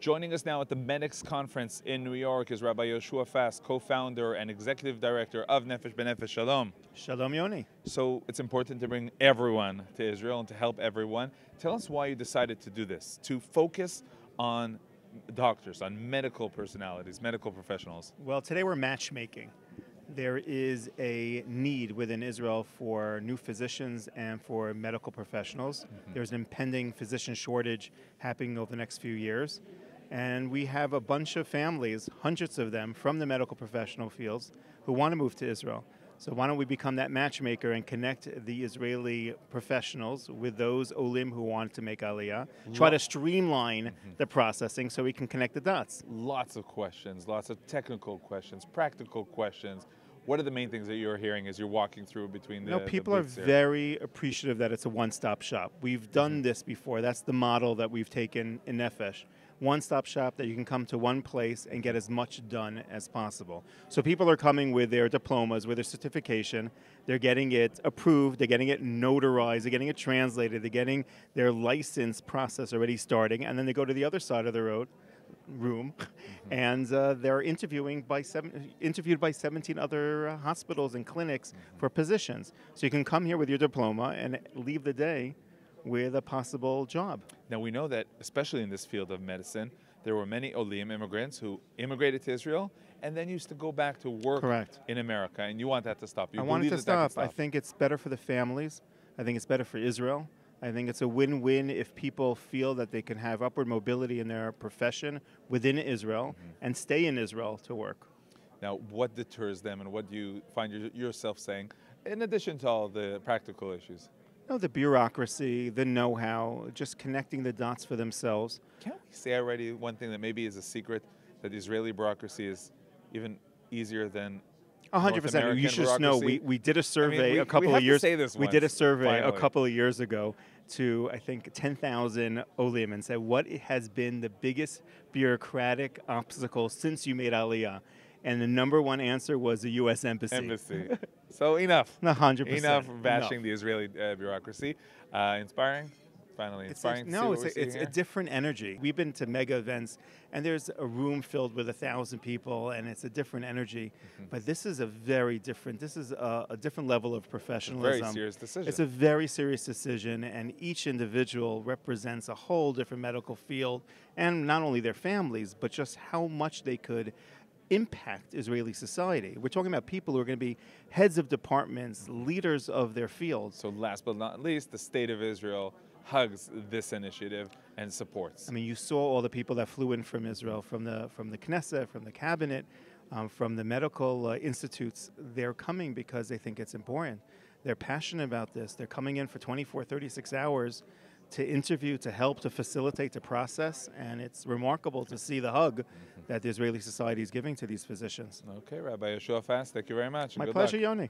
Joining us now at the MedEx conference in New York is Rabbi Yoshua Fast, co-founder and executive director of Nefesh B'Nefesh. Shalom. Shalom, Yoni. So it's important to bring everyone to Israel and to help everyone. Tell us why you decided to do this, to focus on doctors, on medical personalities, medical professionals. Well, today we're matchmaking. There is a need within Israel for new physicians and for medical professionals. There's an impending physician shortage happening over the next few years. And we have a bunch of families, hundreds of them, from the medical professional fields who want to move to Israel. So why don't we become that matchmaker and connect the Israeli professionals with those olim who want to make aliyah, try to streamline the processing so we can connect the dots. Lots of questions, lots of technical questions, practical questions. What are the main things that you're hearing as you're walking through between the people are very appreciative that it's a one-stop shop. We've done this before. That's the model that we've taken in Nefesh. One-stop shop that you can come to one place and get as much done as possible. So people are coming with their diplomas, with their certification. They're getting it approved. They're getting it notarized. They're getting it translated. They're getting their license process already starting. And then they go to the other side of the room, and they're interviewed by 17 other hospitals and clinics for positions. So you can come here with your diploma and leave the day with a possible job. Now we know that, especially in this field of medicine, there were many Olim immigrants who immigrated to Israel and then used to go back to work in America, and you want that to stop. I want it to stop. I think it's better for the families. I think it's better for Israel. I think it's a win-win if people feel that they can have upward mobility in their profession within Israel and stay in Israel to work. Now, what deters them, and what do you find yourself saying, in addition to all the practical issues? The bureaucracy, the know-how, just connecting the dots for themselves. Can't we say already one thing that maybe is a secret, that Israeli bureaucracy is even easier than 100%. You should know. We did a survey a couple of years. We did a survey a couple of years ago to, I think, 10,000 olim and said, what has been the biggest bureaucratic obstacle since you made Aliyah? And the number one answer was the U.S. Embassy. So enough. 100%. Enough bashing the Israeli bureaucracy. Inspiring? Finally inspiring. It's a different energy. We've been to mega events, and there's a room filled with 1,000 people, and it's a different energy. But this is a very different. This is a different level of professionalism. It's a very serious decision. It's a very serious decision, and each individual represents a whole different medical field, and not only their families, but just how much they could impact Israeli society. We're talking about people who are going to be heads of departments, leaders of their fields. So last but not least, the state of Israel hugs this initiative and supports. I mean, you saw all the people that flew in from Israel, from the Knesset, from the cabinet, from the medical institutes. They're coming because they think it's important. They're passionate about this. They're coming in for 24, 36 hours to interview, to help, to facilitate the process, and it's remarkable to see the hug that the Israeli society is giving to these physicians. Okay, Rabbi Yoshua Fast, thank you very much. My pleasure, Yoni.